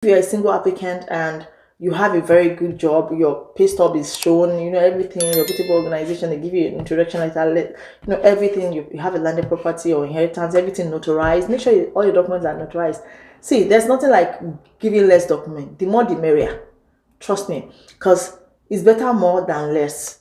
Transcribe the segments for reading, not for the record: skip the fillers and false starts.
you're a single applicant and you have a very good job, your pay stub is shown, everything, reputable organization, they give you an introduction letter, everything, you have a landed property or inheritance, everything notarized. Make sure all your documents are notarized. See, there's nothing like giving less document. The more the merrier. Trust me, because it's better more than less.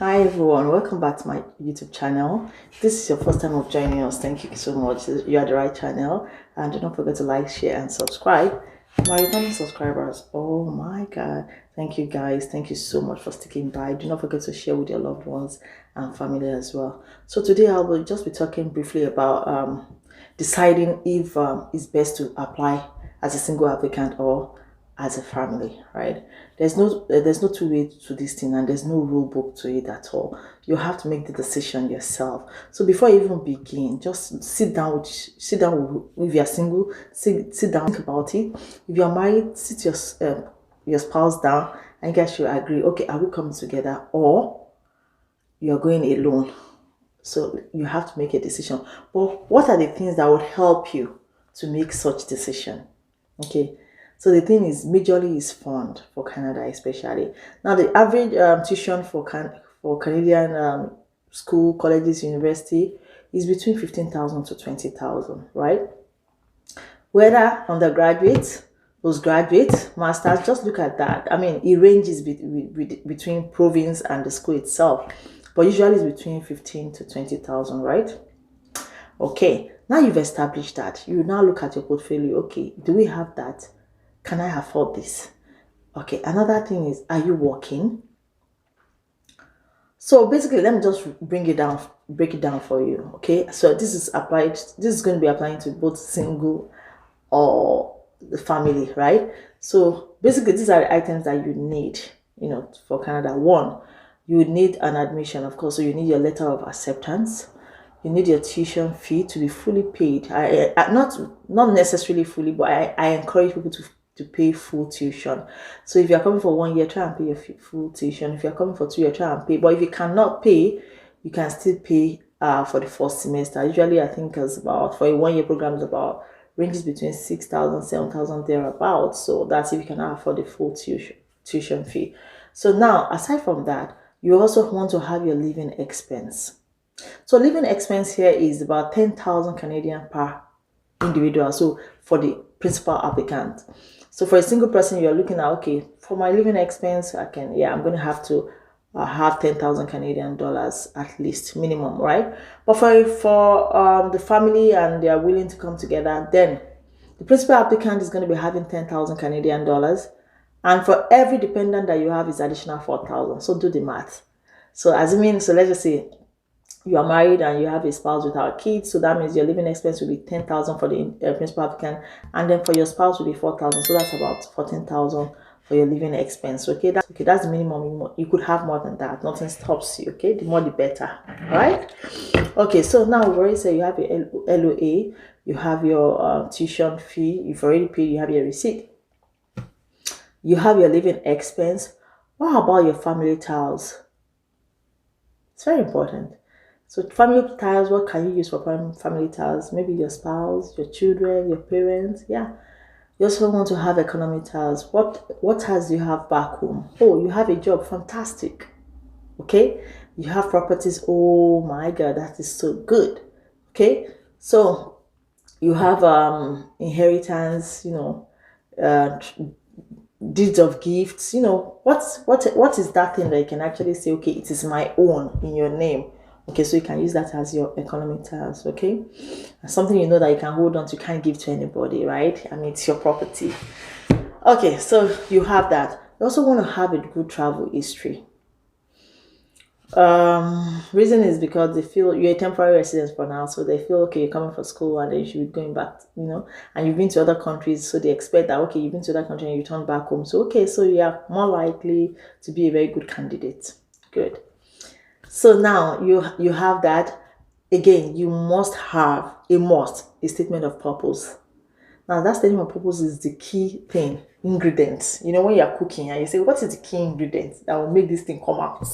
Hi everyone, welcome back to my YouTube channel. If this is your first time of joining us, thank you so much. You are the right channel, and do not forget to like, share and subscribe. My returning subscribers, oh my god, thank you guys, thank you so much for sticking by. Do not forget to share with your loved ones and family as well. So today I will just be talking briefly about deciding if it's best to apply as a single applicant or as a family, right? There's no two ways to this thing, and there's no rule book to it at all. You have to make the decision yourself. So before you even begin, just sit down with you're single, sit down, think about it. If you're married, sit your spouse down and you guys should agree, okay, are we coming together or you're going alone? So you have to make a decision. But what are the things that would help you to make such decision? Okay. So the thing is, majorly is fund for Canada, especially. Now, the average tuition for Canadian school, colleges, university is between 15,000 to 20,000, right? Whether undergraduate, postgraduate, masters, just look at that. I mean, it ranges between province and the school itself, but usually it's between 15 to 20,000, right? Okay, now you've established that. You now look at your portfolio. Okay, do we have that? Can I afford this? Okay, another thing is, are you working? So basically, let me just break it down for you. Okay, so this is going to be applying to both single or the family, right? So basically, these are the items that you need, for Canada. One, you would need an admission, of course, so you need your letter of acceptance. You need your tuition fee to be fully paid. I not necessarily fully, but I encourage people to pay full tuition. So if you're coming for 1 year, try and pay your full tuition. If you're coming for 2 years, try and pay. But if you cannot pay, you can still pay for the first semester. Usually, I think it's about, for a 1 year program, is about ranges between 6,000, 7,000 thereabouts. So that's if you cannot afford the full tuition fee. So now, aside from that, you also want to have your living expense. So living expense here is about 10,000 Canadian per individual. So for the principal applicant. So for a single person, you're looking at, okay, for my living expense, I'm going to have to have 10,000 Canadian dollars at least, minimum, right? But for the family and they are willing to come together, then the principal applicant is going to be having 10,000 Canadian dollars. And for every dependent that you have is additional 4,000. So do the math. So let's just say you are married and you have a spouse without kids, so that means your living expense will be 10,000 for the principal applicant, and then for your spouse will be 4,000. So that's about 14,000 for your living expense. Okay, that's the minimum. You could have more than that. Nothing stops you. Okay, the more the better. Right? Okay, so now we've already said you have your LOA, you have your tuition fee. You've already paid. You have your receipt. You have your living expense. What about your family ties? It's very important. So family ties, what can you use for family ties? Maybe your spouse, your children, your parents. Yeah. You also want to have economic ties. What ties do you have back home? Oh, you have a job. Fantastic. Okay. You have properties. Oh my God, that is so good. Okay. So you have inheritance, deeds of gifts. What is that thing that you can actually say, okay, it is my own in your name. Okay, so you can use that as your economic ties, okay? Something that you can hold on to, can't give to anybody, right? I mean, it's your property. Okay, so you have that. You also want to have a good travel history. Reason is because they feel you're a temporary resident for now, so they feel, okay, you're coming for school and then you should be going back, and you've been to other countries, so they expect that, okay, you've been to that country and you return back home. So, okay, so you are more likely to be a very good candidate. Good. So now you have that. again, you must have a statement of purpose. Now, that statement of purpose is the key thing, ingredients. You know, when you're cooking and you say, what is the key ingredient that will make this thing come out?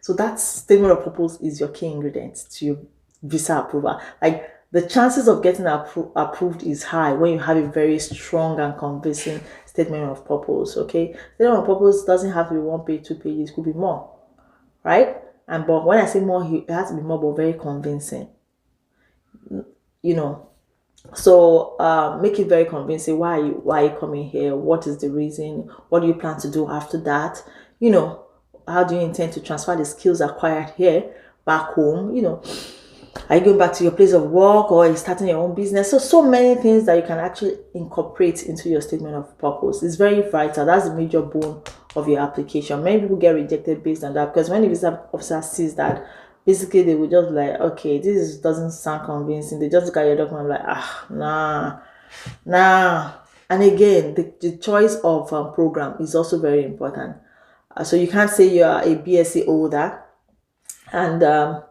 So that statement of purpose is your key ingredient to your visa approval. Like, the chances of getting approved is high when you have a very strong and convincing statement of purpose. Okay, statement of purpose doesn't have to be 1 page, 2 pages, it could be more, right? And but when I say more, it has to be more, but very convincing. You know, so make it very convincing. Why are you coming here? What is the reason? What do you plan to do after that? You know, how do you intend to transfer the skills acquired here back home? You know, are you going back to your place of work, or are you starting your own business? So many things that you can actually incorporate into your statement of purpose. It's very vital. That's the major bone of your application. Many people get rejected based on that, because when the visa officer sees that, basically they will just be like, okay, this doesn't sound convincing. They just look at your document like, nah. And again, the choice of program is also very important. So you can't say you are a BSc holder and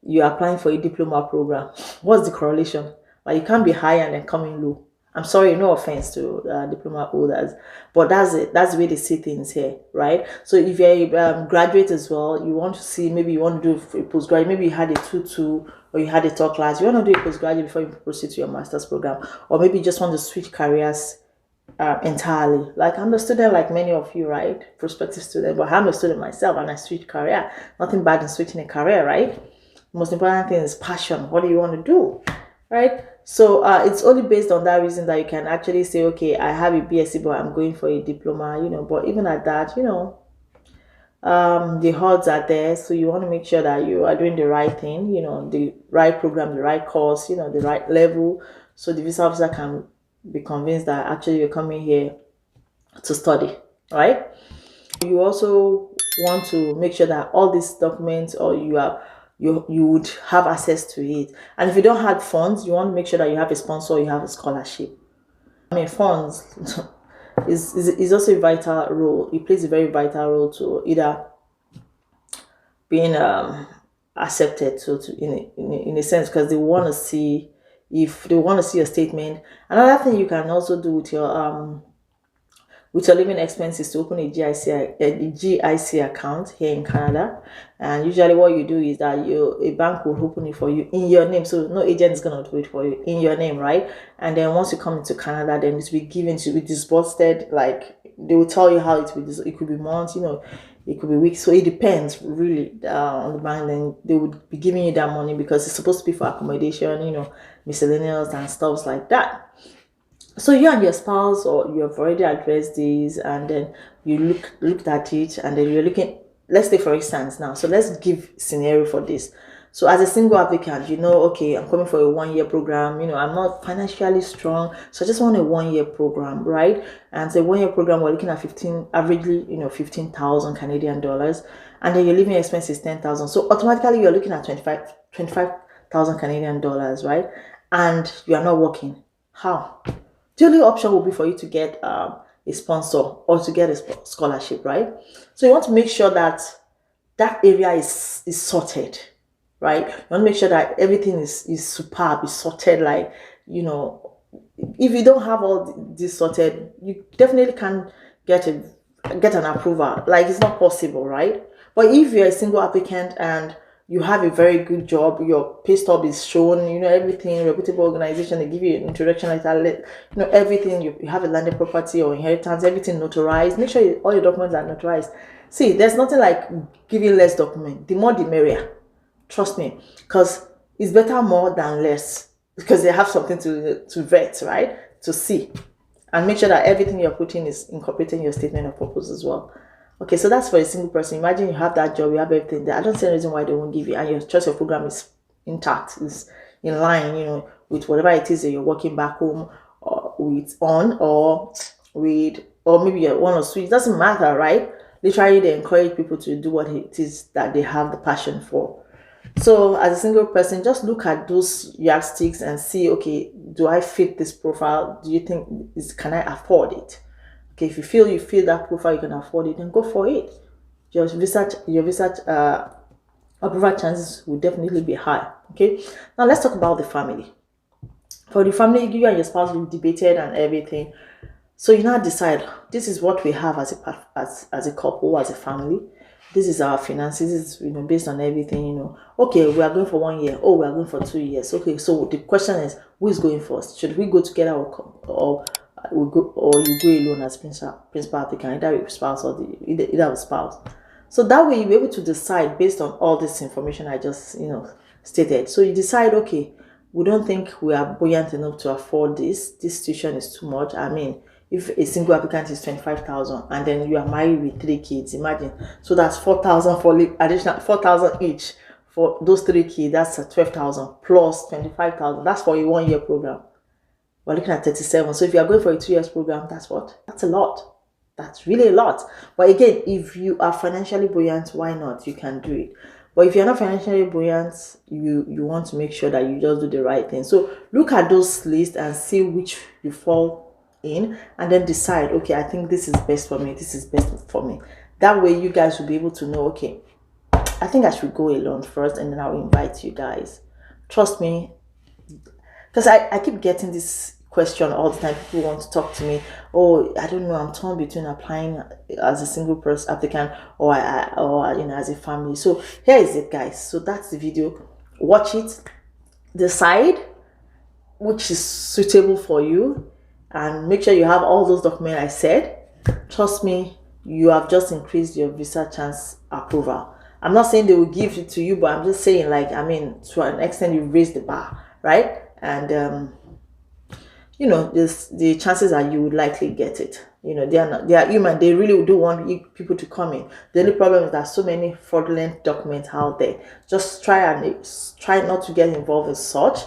you're applying for a diploma program. What's the correlation? Like, you can't be high and then coming low. I'm sorry, no offense to diploma holders, but that's it. That's the way they see things here, right? So if you're a graduate as well, you want to see, maybe you want to do a postgraduate, maybe you had a 2-2 or you had a top class, you want to do a postgraduate before you proceed to your master's program, or maybe you just want to switch careers entirely. Like, I'm a student like many of you, right? Prospective student, but I'm a student myself and I switch career. Nothing bad in switching a career, right? The most important thing is passion. What do you want to do, right? So it's only based on that reason that you can actually say, okay, I have a BSc, but I'm going for a diploma, you know. But even at that, you know, the odds are there. So you want to make sure that you are doing the right thing, you know, the right program, the right course, you know, the right level. So the visa officer can be convinced that actually you're coming here to study, right? You also want to make sure that all these documents, or you would have access to it. And if you don't have funds, you want to make sure that you have a sponsor, you have a scholarship. I mean, funds is also a vital role. It plays a very vital role to either being accepted, so to in a sense, because they want to see, if they want to see your statement. Another thing you can also do with your living expenses to open a GIC account here in Canada. And usually what you do is that a bank will open it for you in your name. So no agent is going to do it for you in your name, right? And then once you come into Canada, then it will be given to be disbursed. Like, they will tell you how it will be. It could be months, you know, it could be weeks. So it depends really on the bank. Then they would be giving you that money because it's supposed to be for accommodation, you know, miscellaneous and stuff like that. So you and your spouse, or you have already addressed these, and then you looked at it, and then you're looking, let's say for instance now, so let's give scenario for this. So as a single applicant, you know, okay, I'm coming for a 1-year program, you know, I'm not financially strong, so I just want a 1-year program, right? And so 1-year program, we're looking at averagely, you know, 15,000 Canadian dollars, and then your living expense is 10,000. So automatically you're looking at 25,000 Canadian dollars, right? And you are not working. How? The only option will be for you to get a sponsor or to get a scholarship, right? So you want to make sure that that area is sorted, right? You want to make sure that everything is superb, is sorted. Like, you know, if you don't have all this sorted, you definitely can't get an approval. Like, it's not possible, right? But if you're a single applicant and you have a very good job, your pay stub is shown, you know, everything, reputable organization, they give you an introduction letter, you know, everything, you have a landed property or inheritance, everything notarized. Make sure all your documents are notarized. See, there's nothing like giving less document. The more the merrier. Trust me, because it's better more than less, because they have something to vet, right? To see. And make sure that everything you're putting is incorporating your statement of purpose as well. Okay, so that's for a single person. Imagine you have that job, you have everything there. I don't see any reason why they won't give you, and your choice of program is intact, is in line, you know, with whatever it is that you're working back home, or or maybe you want to switch. It doesn't matter, right? Literally, they encourage people to do what it is that they have the passion for. So as a single person, just look at those yardsticks and see, okay, do I fit this profile? Do you think can I afford it? Okay, if you feel that profile, you can afford it, then go for it. Your research approval chances will definitely be high. Okay, now let's talk about the family. For the family, you and your spouse will debated and everything. So you now decide, this is what we have as as a couple, as a family. This is our finances. This is, based on everything. Okay, we are going for 1 year. Oh, we are going for 2 years. Okay, so the question is, who is going first? Should we go together, or we go, or you go alone as principal applicant, either your spouse or either the spouse. So that way you'll be able to decide based on all this information I just stated. So you decide, okay, we don't think we are buoyant enough to afford this. This tuition is too much. I mean, if a single applicant is 25,000 and then you are married with 3 kids, imagine. So that's 4,000 for additional 4,000 each for those 3 kids. That's 12,000 plus 25,000. That's for a 1 year program. We're looking at 37. So if you are going for a 2 years program, that's what? That's a lot. That's really a lot. But again, if you are financially buoyant, why not? You can do it. But if you're not financially buoyant, you want to make sure that you just do the right thing. So look at those lists and see which you fall in, and then decide, okay, I think this is best for me. This is best for me. That way you guys will be able to know, okay, I think I should go alone first, and then I'll invite you guys. Trust me, because I keep getting this question all the time. People want to talk to me. Oh, I don't know, I'm torn between applying as a single person applicant or as a family. So here is it, guys. So that's the video. Watch it, decide which is suitable for you, and make sure you have all those documents I said. Trust me, you have just increased your visa chance approval. I'm not saying they will give it to you, but I'm just saying, like, I mean, to an extent, you've raised the bar, right? And the chances are you would likely get it. They are human. They really do want people to come in. The only problem is that so many fraudulent documents out there. Just try not to get involved in such.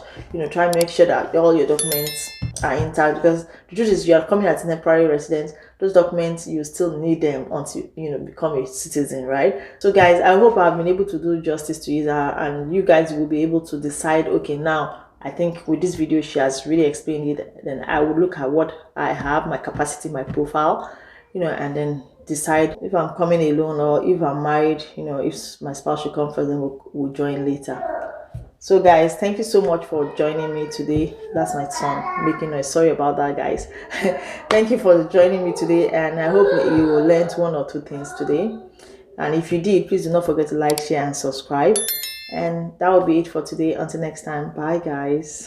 Try and make sure that all your documents are intact, because the truth is, you are coming as a temporary resident. Those documents, you still need them until become a citizen, right? So guys, I hope I've been able to do justice to you, and you guys will be able to decide, okay, now I think with this video she has really explained it. Then I would look at what I have, my capacity, my profile, and then decide if I'm coming alone or if I'm married, if my spouse should come first, then we'll join later. So guys, thank you so much for joining me today. That's my son making noise. Sorry about that, guys. Thank you for joining me today, and I hope you learned 1 or 2 things today. And if you did, please do not forget to like, share, and subscribe. And that will be it for today. Until next time, bye guys.